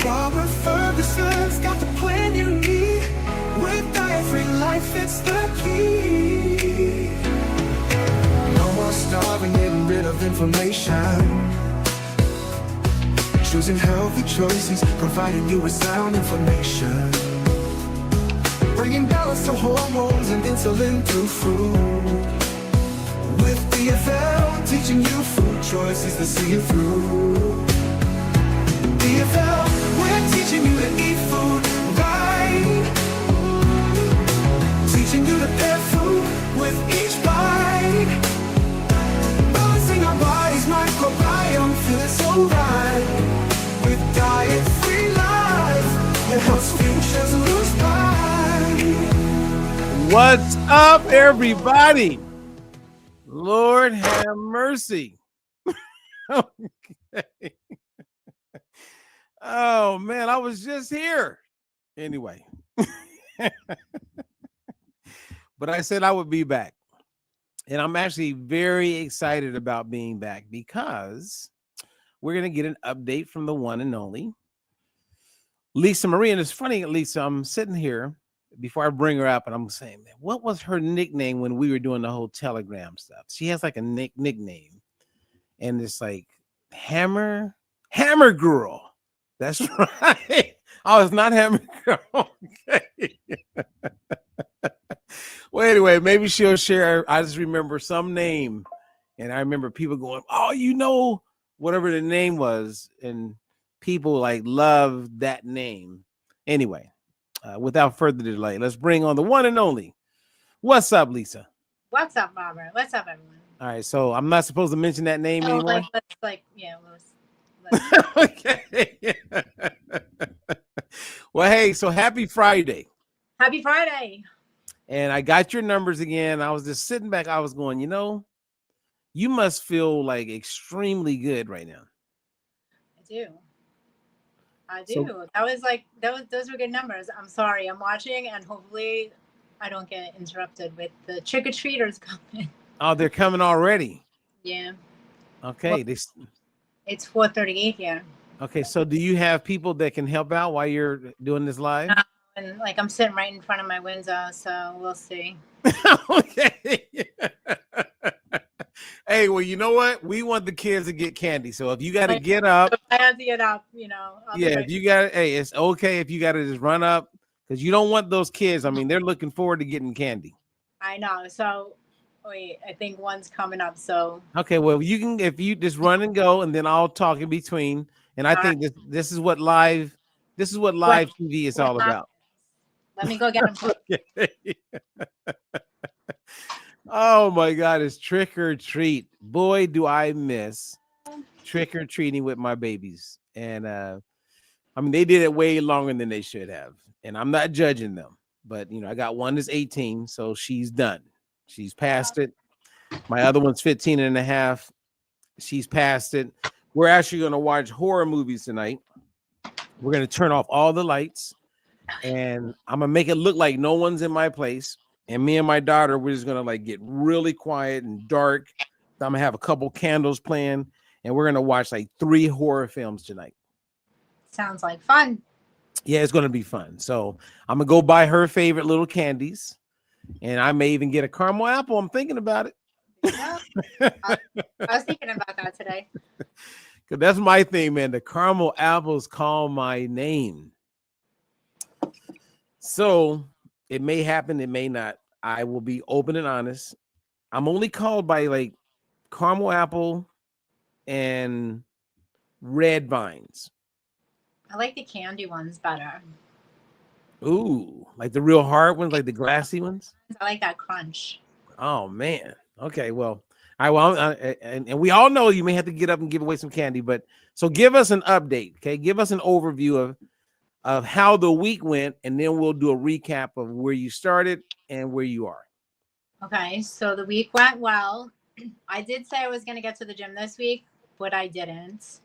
Robert Ferguson's got the plan you need. With diet-free life, it's the key. No more starving, getting rid of inflammation. Choosing healthy choices, providing you with sound information. Bringing balance to hormones and insulin through food. With DFL, teaching you food choices to see you through. DFL, we're teaching you to eat food right. Teaching you to pair food with each bite. Balancing our body's microbiome, feeling so right. With diet-free life, it helps futures lose pride. What's up, everybody? Lord have mercy. Okay. Oh man, I was just here. Anyway. But I said I would be back. And I'm actually very excited about being back because we're going to get an update from the one and only Lisa Marie. And it's funny, Lisa, I'm sitting here before I bring her up and I'm saying, man, what was her nickname when we were doing the whole Telegram stuff? She has like a nickname and it's like Hammer Girl. That's right. Oh, it's not Hammer Girl. Okay. Well, anyway, maybe she'll share. I just remember some name and I remember people going, oh, you know, whatever the name was. And people like love that name. Anyway, without further delay, let's bring on the one and only. What's up, Lisa? What's up, Robert? What's up, everyone? All right, so I'm not supposed to mention that name anymore. Let's Okay. Well, hey, so happy Friday. Happy Friday. And I got your numbers again. I was just sitting back. I was going, you know, you must feel like extremely good right now. I do. So, those were good numbers. I'm sorry. I'm watching and hopefully I don't get interrupted with the trick-or-treaters coming. Oh, they're coming already. Yeah. Okay. Well, it's 4:38 here. Okay. So do you have people that can help out while you're doing this live? And like I'm sitting right in front of my window, so we'll see. Okay. Hey, well, you know what? We want the kids to get candy. So if you got to get up, I have to get up, you know. Yeah, if you got, hey, it's okay if you got to just run up because you don't want those kids. I mean, they're looking forward to getting candy. I know. So wait, I think one's coming up. So okay, well, you can if you just run and go, and then I'll talk in between. And I think this is what live TV is all about. Let me go get them. Okay. Oh my God, it's trick or treat. Boy, do I miss trick or treating with my babies. And I mean, they did it way longer than they should have. And I'm not judging them, but you know, I got one that's 18, so she's done. She's past it. My other one's 15 and a half. She's past it. We're actually going to watch horror movies tonight. We're going to turn off all the lights and I'm going to make it look like no one's in my place. And me and my daughter, we're just going to like get really quiet and dark. I'm going to have a couple candles playing and we're going to watch like 3 horror films tonight. Sounds like fun. Yeah, it's going to be fun. So I'm going to go buy her favorite little candies and I may even get a caramel apple. I'm thinking about it. Yeah, I was thinking about that today. Because that's my thing, man. The caramel apples call my name. So it may happen, it may not. I will be open and honest. I'm only called by like caramel apple and red vines. I like the candy ones better. Ooh, like the real hard ones, like the glassy ones? I like that crunch. Oh, man. Okay, well, and we all know you may have to get up and give away some candy, but so give us an update, okay? Give us an overview of how the week went, and then we'll do a recap of where you started and where you are. Okay, so the week went well. I did say I was going to get to the gym this week, but I didn't.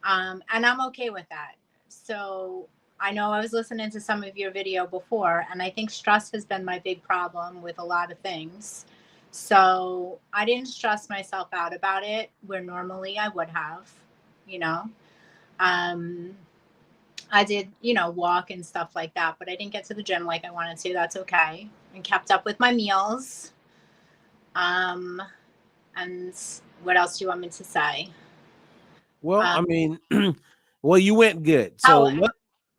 And I'm okay with that. So I know I was listening to some of your video before, and I think stress has been my big problem with a lot of things. So I didn't stress myself out about it where normally I would have, you know. I I did, walk and stuff like that, but I didn't get to the gym like I wanted to. That's okay. And kept up with my meals. And what else do you want me to say? Well, I mean, well, you went good. Oh,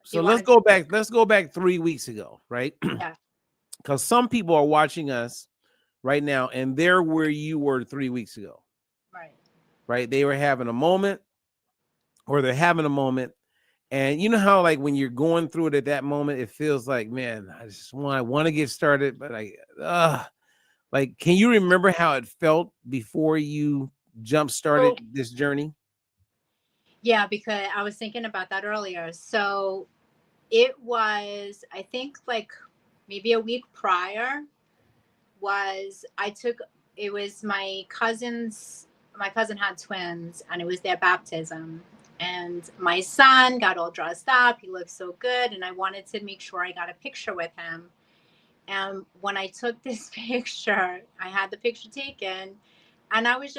So let's go back. Let's go back 3 weeks ago, right? Yeah. Because some people are watching us right now, and they're where you were 3 weeks ago. Right. Right? They were having a moment, or they're having a moment, and you know how like when you're going through it at that moment, it feels like, man, I just want to get started, but like, can you remember how it felt before you jump started this journey? Yeah, because I was thinking about that earlier. So it was, I think, like maybe a week prior it was my cousin had twins, and it was their baptism. And my son got all dressed up. He looked so good. And I wanted to make sure I got a picture with him. And when I took this picture, I had the picture taken, and I was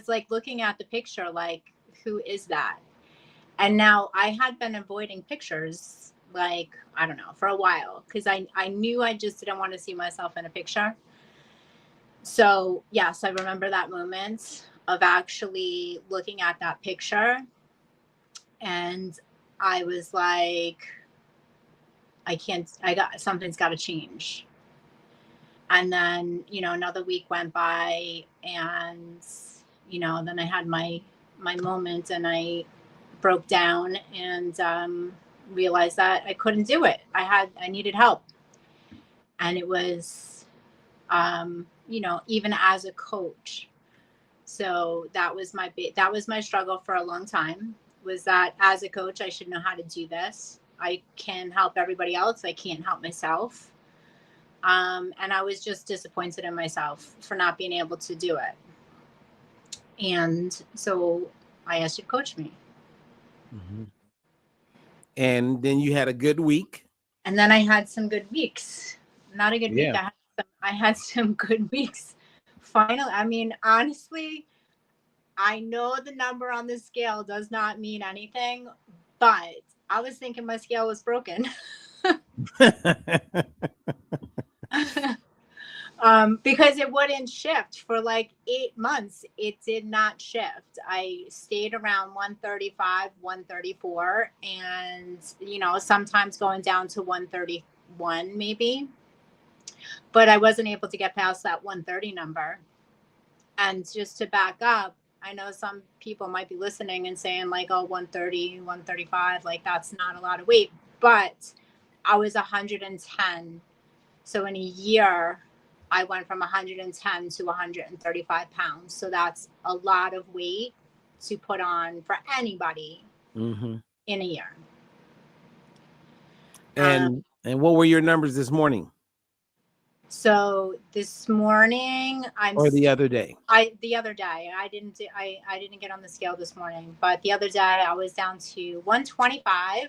like looking at the picture, like, who is that? And now I had been avoiding pictures, like, I don't know, for a while, because I knew I just didn't want to see myself in a picture. So yes, I remember that moment of actually looking at that picture, and I was like, something's got to change. And then, another week went by, and, then I had my moment, and I broke down, and realized that I couldn't do it. I needed help. And it was, even as a coach. So that was my struggle for a long time, was that as a coach, I should know how to do this. I can help everybody else. I can't help myself. And I was just disappointed in myself for not being able to do it. And so I asked you to coach me. Mm-hmm. And then you had a good week. And then I had some good weeks. Not a good week. I had some good weeks. Finally, I mean, honestly, I know the number on the scale does not mean anything, but I was thinking my scale was broken. Because it wouldn't shift for like 8 months. It did not shift. I stayed around 135, 134, and, sometimes going down to 131 maybe. But I wasn't able to get past that 130 number. And just to back up, I know some people might be listening and saying like, oh, 130, 135, like that's not a lot of weight. But I was 110. So in a year, I went from 110 to 135 pounds. So that's a lot of weight to put on for anybody in a year. And what were your numbers this morning? So this morning, the other day? The other day, I didn't get on the scale this morning, but the other day I was down to 125.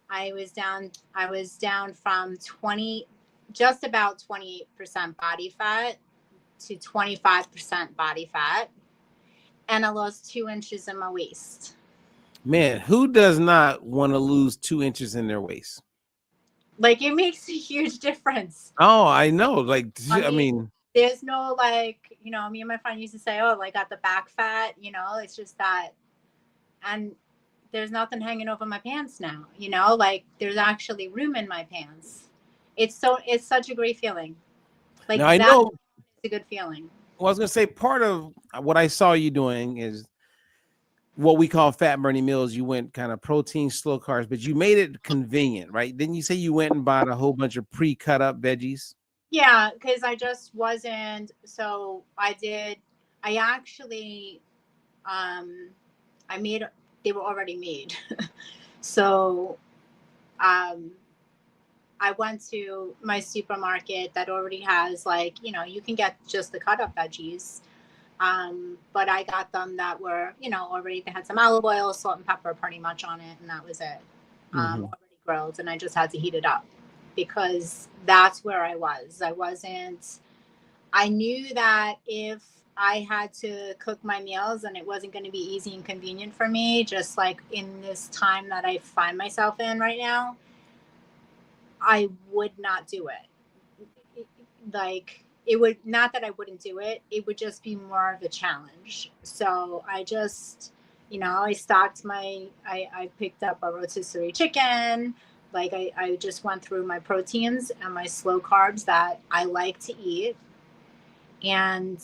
I was down from just about 28% body fat to 25% body fat, and I lost 2 inches in my waist. Man, who does not want to lose 2 inches in their waist? Like, it makes a huge difference. Oh, I know. Like, I mean, there's no, like, me and my friend used to say, oh, like, got the back fat, it's just that. And there's nothing hanging over my pants now, like there's actually room in my pants. It's such a great feeling. Like, now, I know it's a good feeling. Well, I was going to say, part of what I saw you doing is what we call fat burning meals. You went kind of protein, slow carbs, but you made it convenient, right? Didn't you say you went and bought a whole bunch of pre-cut up veggies? Yeah, because I just wasn't. So I actually, they were already made. So, I went to my supermarket that already has, like, you can get just the cut up veggies. But I got them that were, already, they had some olive oil, salt and pepper pretty much on it. And that was it. Already grilled. And I just had to heat it up because that's where I was. I knew that if I had to cook my meals and it wasn't going to be easy and convenient for me, just like in this time that I find myself in right now, I would not do it. Like, it would not that I wouldn't do it, it would just be more of a challenge. So I just, I stocked I picked up a rotisserie chicken. Like, I just went through my proteins and my slow carbs that I like to eat. And,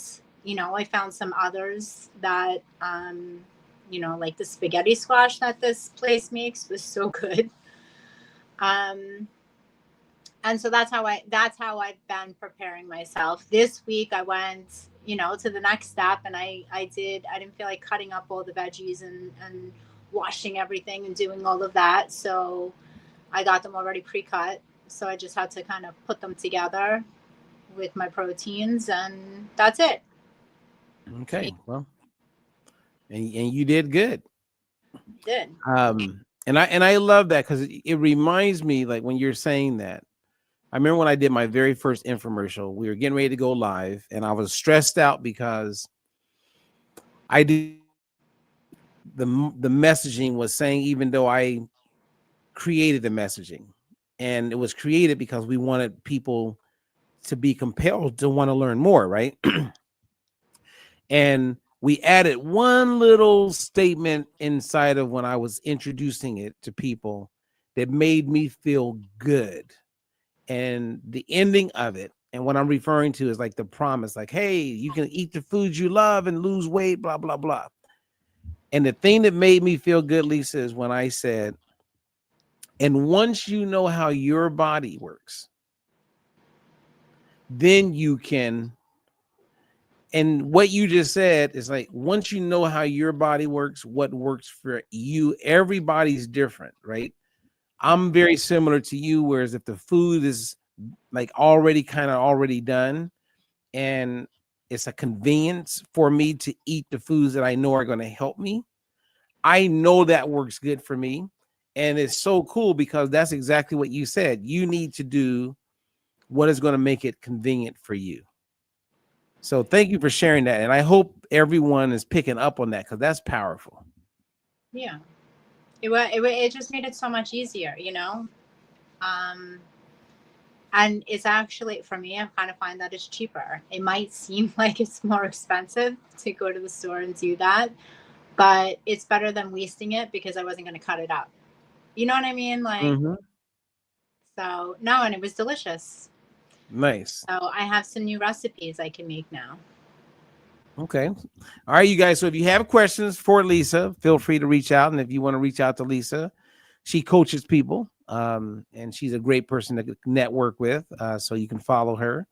I found some others that, like the spaghetti squash that this place makes was so good. And so that's how I've been preparing myself. This week I went, to the next step, and I didn't feel like cutting up all the veggies and washing everything and doing all of that. So I got them already pre-cut. So I just had to kind of put them together with my proteins, and that's it. Okay, well, and you did good. Did. And I love that, because it reminds me, like, when you're saying that, I remember when I did my very first infomercial, we were getting ready to go live, and I was stressed out because I did the messaging was saying, even though I created the messaging, and it was created because we wanted people to be compelled to want to learn more, right? And we added one little statement inside of when I was introducing it to people that made me feel good. And the ending of it, and what I'm referring to, is like the promise, like, hey, you can eat the foods you love and lose weight, blah, blah, blah. And the thing that made me feel good, Lisa, is when I said, and once you know how your body works, then you can. And what you just said is like, once you know how your body works, what works for you, everybody's different, right? I'm very similar to you, whereas if the food is like already done, and it's a convenience for me to eat the foods that I know are going to help me, I know that works good for me. And it's so cool, because that's exactly what you said. You need to do what is going to make it convenient for you. So thank you for sharing that. And I hope everyone is picking up on that, because that's powerful. Yeah. It just made it so much easier, and it's actually, for me, I kind of find that it's cheaper. It might seem like it's more expensive to go to the store and do that, but it's better than wasting it, because I wasn't going to cut it up. You know what I mean? Like, so no, and it was delicious. Nice. So I have some new recipes I can make now. Okay. All right, you guys. So if you have questions for Lisa, feel free to reach out. And if you want to reach out to Lisa, she coaches people, and she's a great person to network with. So you can follow her.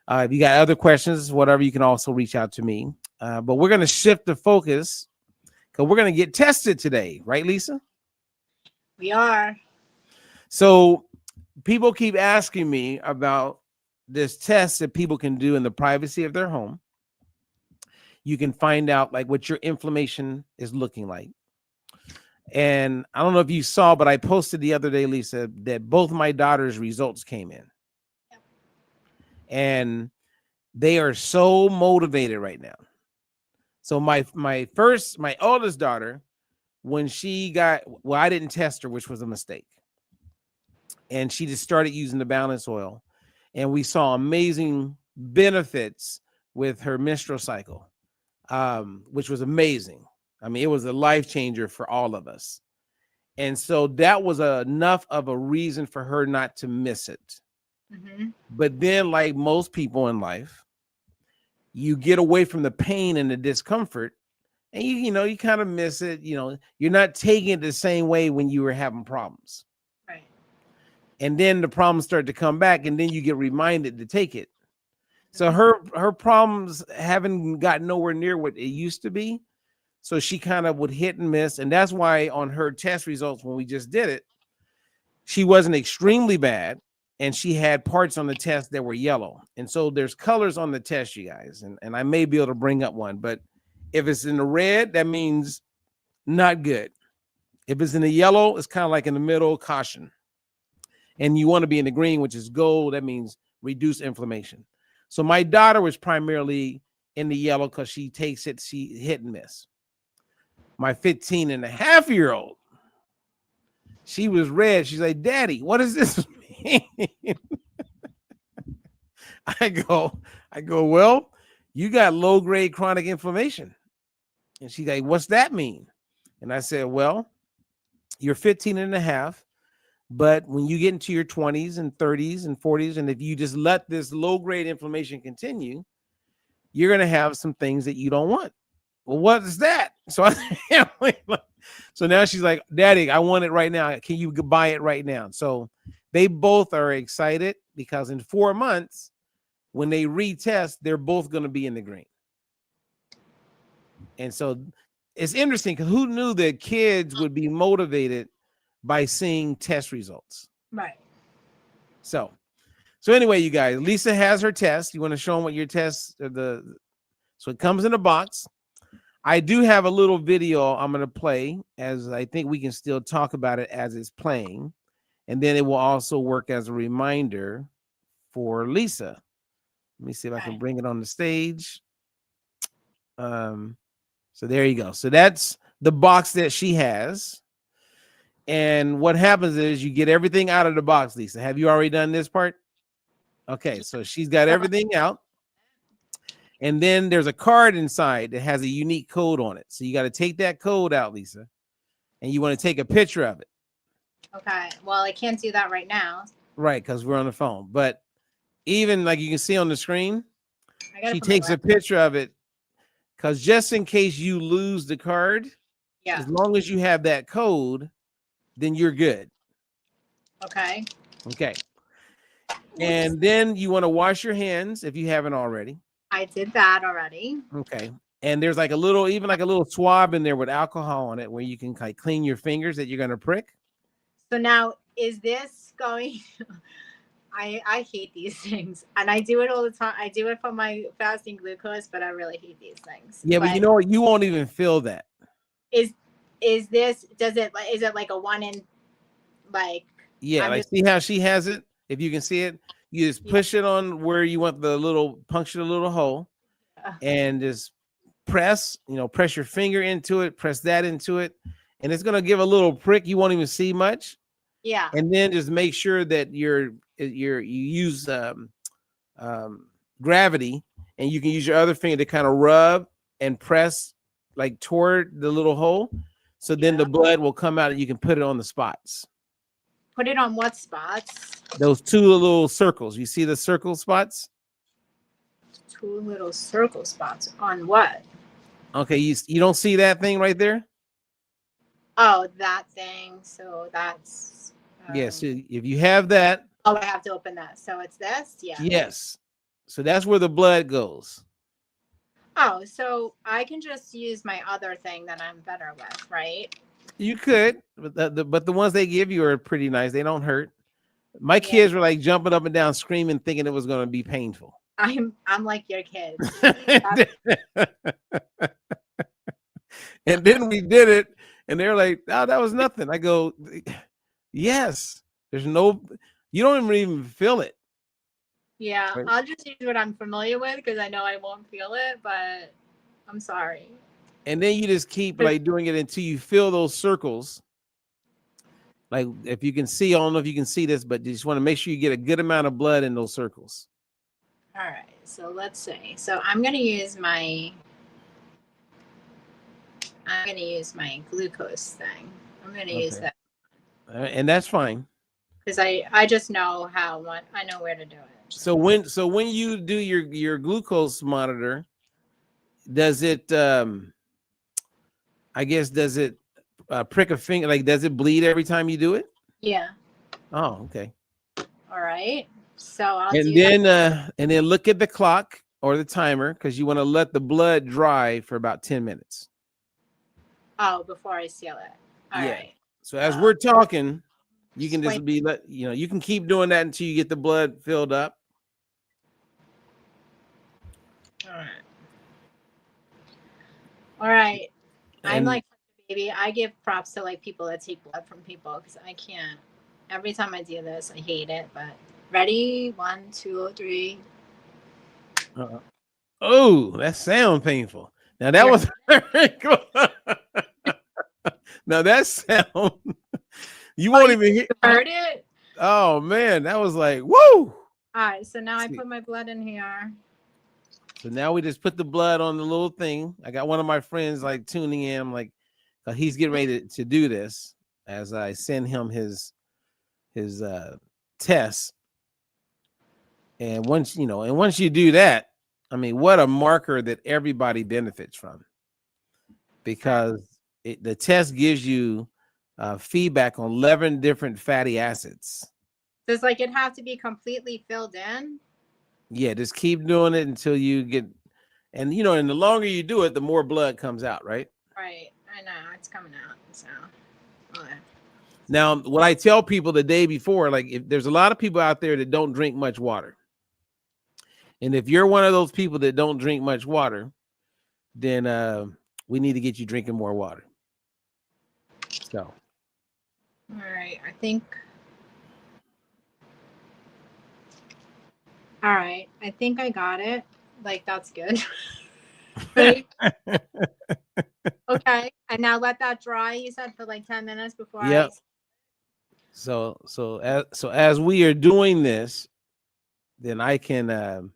If you got other questions, whatever, you can also reach out to me. But we're going to shift the focus, because we're going to get tested today. Right, Lisa? We are. So people keep asking me about this test that people can do in the privacy of their home. You can find out like what your inflammation is looking like. And I don't know if you saw, but I posted the other day, Lisa, that both my daughter's results came in. Yep. And they are so motivated right now. So my oldest daughter, when she got, well, I didn't test her, which was a mistake. And she just started using the balance oil. And we saw amazing benefits with her menstrual cycle, which was amazing. I mean, it was a life changer for all of us. And so that was enough of a reason for her not to miss it. Mm-hmm. But then, like most people in life, you get away from the pain and the discomfort, and you kind of miss it. You're not taking it the same way when you were having problems. Right. And then the problems start to come back, and then you get reminded to take it. So her problems haven't gotten nowhere near what it used to be. So she kind of would hit and miss. And that's why on her test results, when we just did it, she wasn't extremely bad. And she had parts on the test that were yellow. And so there's colors on the test, you guys. And I may be able to bring up one. But if it's in the red, that means not good. If it's in the yellow, it's kind of like in the middle, caution. And you want to be in the green, which is gold. That means reduce inflammation. So my daughter was primarily in the yellow because she takes it, she hit and miss. My 15-and-a-half-year-old, she was red. She's like, Daddy, what does this mean? I go, well, you got low-grade chronic inflammation. And she's like, what's that mean? And I said, well, you're 15-and-a-half, but when you get into your 20s and 30s and 40s, and if you just let this low-grade inflammation continue, you're going to have some things that you don't want. Well, what is that? So so now she's like, Daddy, I want it right now. Can you buy it right now? So they both are excited because in 4 months, when they retest, they're both going to be in the green. And so it's interesting because who knew that kids would be motivated by seeing test results? Right. So anyway, you guys, Lisa has her test. You want to show them what your tests are? So it comes in a box. I do have a little video I'm going to play, as I think we can still talk about it as it's playing. And then it will also work as a reminder for Lisa. Let me see if I can bring it on the stage. So there you go. So that's the box that she has. And what happens is you get everything out of the box, Lisa. Have you already done this part? Okay, so she's got everything out. And then there's a card inside that has a unique code on it. So you got to take that code out, Lisa. And you want to take a picture of it. Okay. Well, I can't do that right now. Right, because we're on the phone. But even like you can see on the screen, she takes a picture of it. Because just in case you lose the card, as long as you have that code, then you're good. Okay. Okay. And then you want to wash your hands if you haven't already. I did that already. Okay. And there's like a little, even like a little swab in there with alcohol on it where you can like clean your fingers that you're going to prick. So now, is this going? I hate these things, and I do it all the time. I do it for my fasting glucose, but I really hate these things. Yeah, but you know what? You won't even feel that. Is this? Is it like a one in? Like yeah, like see how she has it? If you can see it, you just push it on where you want the little puncture the little hole, and just press. Press your finger into it. Press that into it, and it's gonna give a little prick. You won't even see much. Yeah. And then just make sure that you use gravity, and you can use your other finger to kind of rub and press like toward the little hole. So then the blood will come out and you can put it on the spots. Put it on what spots? Those two little circles. You see the circle spots? Two little circle spots on what? Okay, you don't see that thing right there? Oh, that thing. So that's yes. If you have that. Oh, I have to open that. So it's this? Yeah. Yes. So that's where the blood goes. Oh, so I can just use my other thing that I'm better with, right? You could, but the ones they give you are pretty nice. They don't hurt. My kids were like jumping up and down, screaming, thinking it was going to be painful. I'm like your kids. And then we did it, and they're like, "Oh, that was nothing." I go, "Yes, there's no, you don't even feel it." Yeah, right? I'll just use what I'm familiar with because I know I won't feel it, but I'm sorry. And then you just keep like doing it until you feel those circles. Like if you can see, I don't know if you can see this, but you just want to make sure you get a good amount of blood in those circles. All right, so let's see. So I'm going to use my glucose thing. I'm going to use that. And that's fine. Because I just know I know where to do it. So when you do your glucose monitor, does it I guess does it prick a finger? Like does it bleed every time you do it? Yeah. Oh, okay. All right. So I'll and then look at the clock or the timer because you want to let the blood dry for about 10 minutes. Oh, before I seal it. All right. So as we're talking, you can just you can keep doing that until you get the blood filled up. All right. I'm like a baby. I give props to like people that take blood from people because I can't. Every time I do this, I hate it. But ready? 1, 2, 3. Oh, that sound painful. Now that Yeah. was very cool. Now that sound you won't even hear. Heard it? Oh man, that was like woo. All right, so now I See. put my blood in here. So now we just put the blood on the little thing. I got one of my friends like tuning in. I'm like, he's getting ready to do this as I send him his test. And once you do that, I mean, what a marker that everybody benefits from, because the test gives you feedback on 11 different fatty acids. Does like it have to be completely filled in? Yeah, just keep doing it until you get, and and the longer you do it, the more blood comes out, right? Right. I know it's coming out. So. Okay. Now, what I tell people the day before, like if there's a lot of people out there that don't drink much water. And if you're one of those people that don't drink much water, then we need to get you drinking more water. So. All right. I think. All right. I think I got it. Like, that's good. Right? Okay. And now let that dry, you said, for like 10 minutes before Yep. So as we are doing this, then I can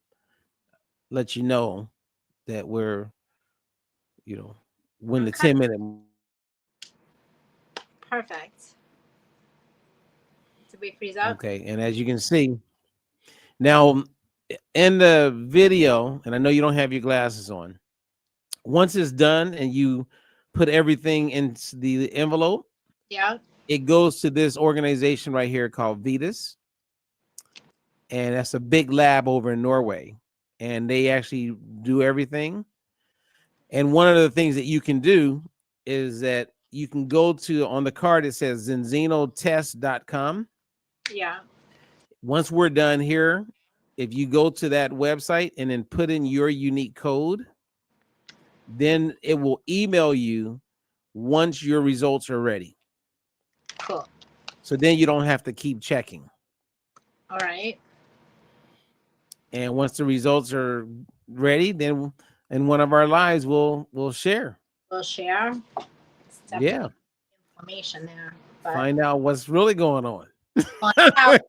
let you know that we're, when the 10-minute. Perfect. Did we freeze up? Okay, and as you can see, now in the video, and I know you don't have your glasses on, once it's done and you put everything into the envelope, Yeah. it goes to this organization right here called Vetus. And that's a big lab over in Norway. And they actually do everything. And one of the things that you can do is that you can go to, on the card, it says zinzinotest.com. Yeah. Once we're done here, if you go to that website and then put in your unique code, then it will email you once your results are ready. Cool. So then you don't have to keep checking. All right. And once the results are ready, then in one of our lives we'll share. We'll share. Yeah. Information there. But Find out what's really going on. find out.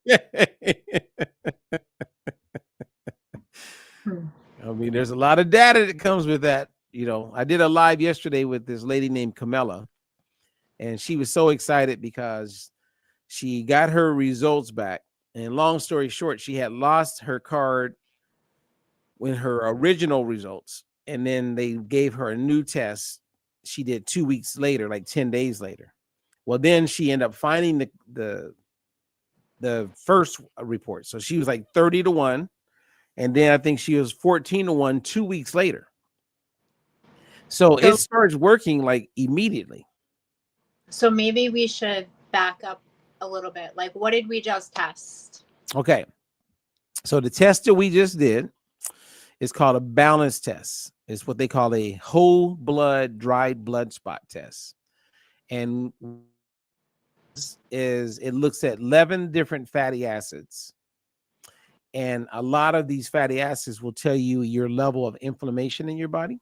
I mean, there's a lot of data that comes with that. I did a live yesterday with this lady named Camilla, and she was so excited because she got her results back. And long story short, she had lost her card with her original results, and then they gave her a new test. She did 2 weeks later, like 10 days later. Well, then she ended up finding the first report. So she was like 30-1. And then I think she was 14-1 2 weeks later. So it starts working like immediately. So maybe we should back up a little bit. Like, what did we just test? Okay. So the test that we just did is called a balance test. It's what they call a whole blood dried blood spot test. And it looks at 11 different fatty acids. And a lot of these fatty acids will tell you your level of inflammation in your body.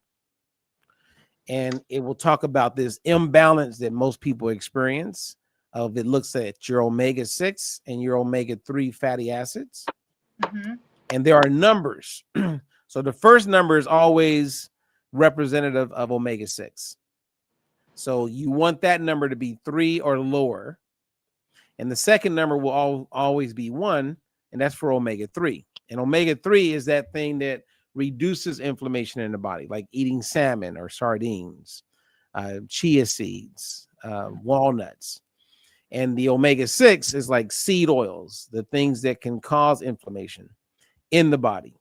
And it will talk about this imbalance that most people experience. It looks at your omega-6 and your omega-3 fatty acids. Mm-hmm. And there are numbers. So the first number is always representative of omega-6. So you want that number to be 3 or lower. And the second number will always be 1. And that's for omega-3. And omega-3 is that thing that reduces inflammation in the body, like eating salmon or sardines, chia seeds, walnuts. And the omega-6 is like seed oils, the things that can cause inflammation in the body.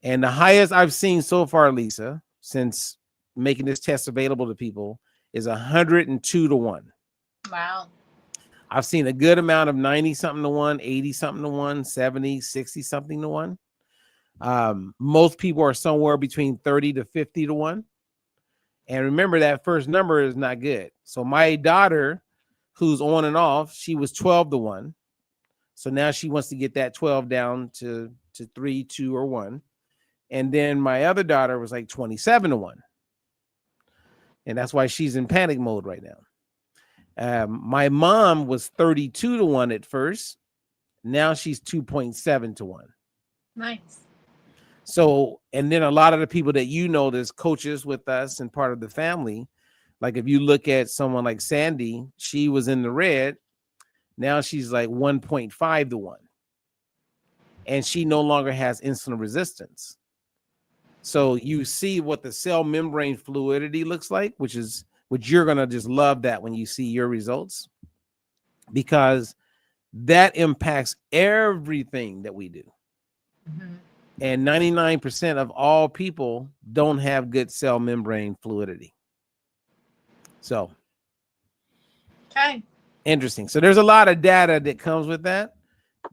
And the highest I've seen so far, Lisa, since making this test available to people, is 102-1. Wow. I've seen a good amount of 90-something-1, 80-something-1, 70, 60-something-1. Most people are somewhere between 30-50-1. And remember, that first number is not good. So my daughter, who's on and off, she was 12-1. So now she wants to get that 12 down to 3, 2, or 1. And then my other daughter was like 27 to 1. And that's why she's in panic mode right now. My mom was 32 to 1 at first. Now she's 2.7 to 1. Nice. So, and then a lot of the people that you know, there's coaches with us and part of the family. Like if you look at someone like Sandy, she was in the red. Now she's like 1.5 to 1. And she no longer has insulin resistance. So you see what the cell membrane fluidity looks like, which you're going to just love that when you see your results, because that impacts everything that we do. Mm-hmm. And 99% of all people don't have good cell membrane fluidity. So, Okay. interesting. So there's a lot of data that comes with that.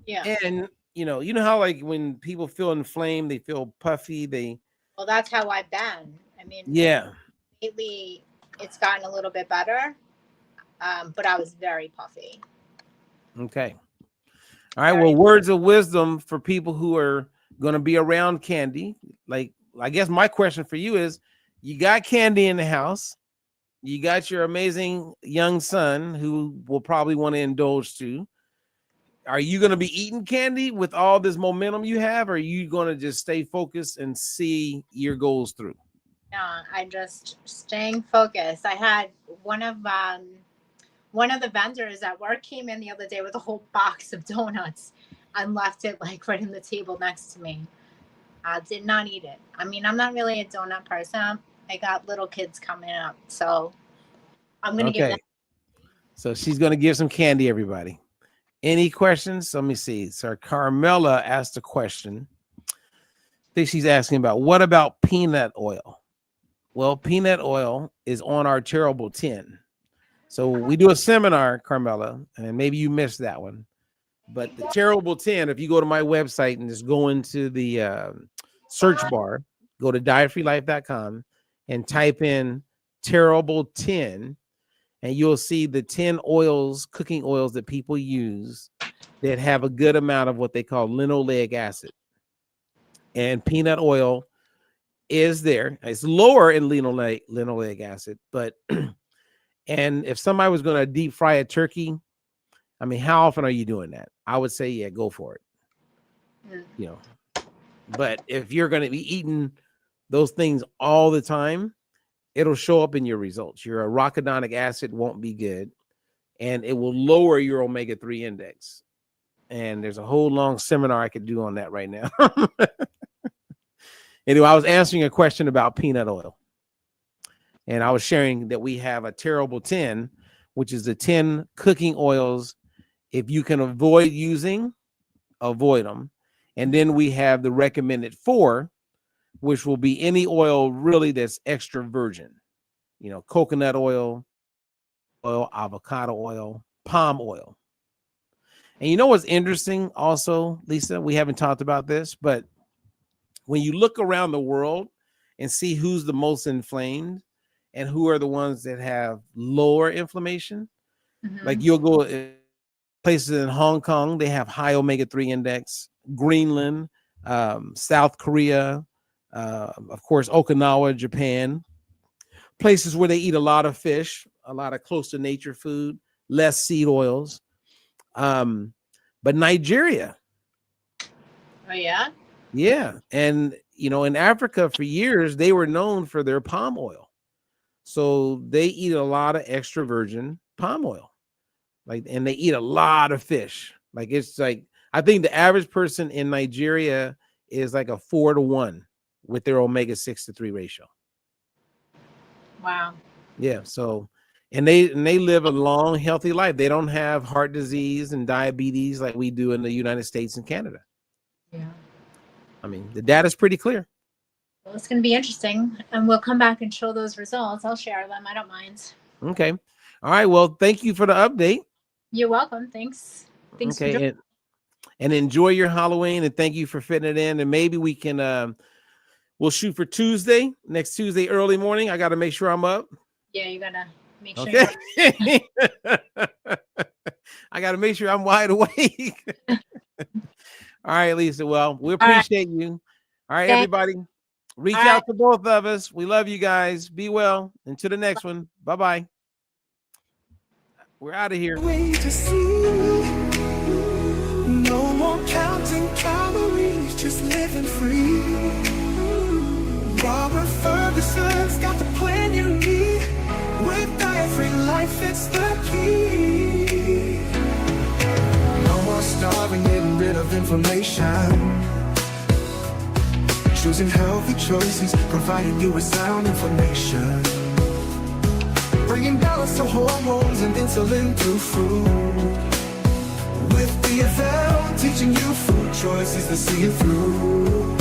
Yeah. And you know how like when people feel inflamed, they feel puffy, Well, that's how I've been. I mean, yeah. lately it's gotten a little bit better, but I was very puffy. Okay. All right. Well, words of wisdom for people who are going to be around candy. Like, I guess my question for you is, you got candy in the house. You got your amazing young son who will probably want to indulge too. Are you going to be eating candy with all this momentum you have? Or are you going to just stay focused and see your goals through? No, I just staying focused. I had one of the vendors at work came in the other day with a whole box of donuts and left it like right in the table next to me. I did not eat it. I mean, I'm not really a donut person. I got little kids coming up, so I'm gonna give them. So she's gonna give some candy, everybody. Any questions? Let me see. So Carmela asked a question. I think she's asking about, what about peanut oil? Well, peanut oil is on our Terrible 10. So we do a seminar, Carmela, and maybe you missed that one. But the Terrible 10, if you go to my website and just go into the search bar, go to dietfreelife.com and type in Terrible 10, and you'll see the 10 oils, cooking oils that people use that have a good amount of what they call linoleic acid. And peanut oil is there. It's lower in linoleic acid, but and if somebody was going to deep fry a turkey, I mean, how often are you doing that? I would say, yeah, go for it. You know, but if you're going to be eating those things all the time, it'll show up in your results. Your arachidonic acid won't be good, and it will lower your omega-3 index. And there's a whole long seminar I could do on that right now. Anyway, I was answering a question about peanut oil. And I was sharing that we have a Terrible 10, which is the 10 cooking oils. If you can avoid using, avoid them. And then we have the recommended 4, which will be any oil really that's extra virgin. You know, coconut oil, avocado oil, palm oil. And you know what's interesting also, Lisa? We haven't talked about this, but when you look around the world and see who's the most inflamed and who are the ones that have lower inflammation, like you'll go places in Hong Kong, they have high omega-3 index, Greenland, South Korea, of course, Okinawa, Japan, places where they eat a lot of fish, a lot of close to nature food, less seed oils. But Nigeria. Oh, yeah? Yeah. And, you know, in Africa for years, they were known for their palm oil. So they eat a lot of extra virgin palm oil. Like, and they eat a lot of fish. Like, it's like, I think the average person in Nigeria is like a 4 to 1 with their omega-6 to 3 ratio. Wow. Yeah. So, and they live a long, healthy life. They don't have heart disease and diabetes like we do in the United States and Canada. Yeah. I mean, the data is pretty clear. Well, it's going to be interesting, and we'll come back and show those results. I'll share them. I don't mind. Okay. All right. Well, thank you for the update. You're welcome. Thanks. Thanks Okay. And enjoy your Halloween, and thank you for fitting it in. And maybe we can, we'll shoot for next Tuesday, early morning. I got to make sure I'm up. Yeah, you got to make sure. Okay. I got to make sure I'm wide awake. All right, Lisa. Well, we appreciate you. All right, Thank- everybody. Reach All right. out to both of us. We love you guys. Be well. Until the next one. Bye-bye. We're out of here. Way to see. No more counting calories, just living free. Robert Ferguson's got the plan you need. With diet-free life, it's the key. No more starving, getting rid of inflammation. Choosing healthy choices, providing you with sound information. Bringing balance to hormones and insulin through food. With DFL, teaching you food choices to see it through.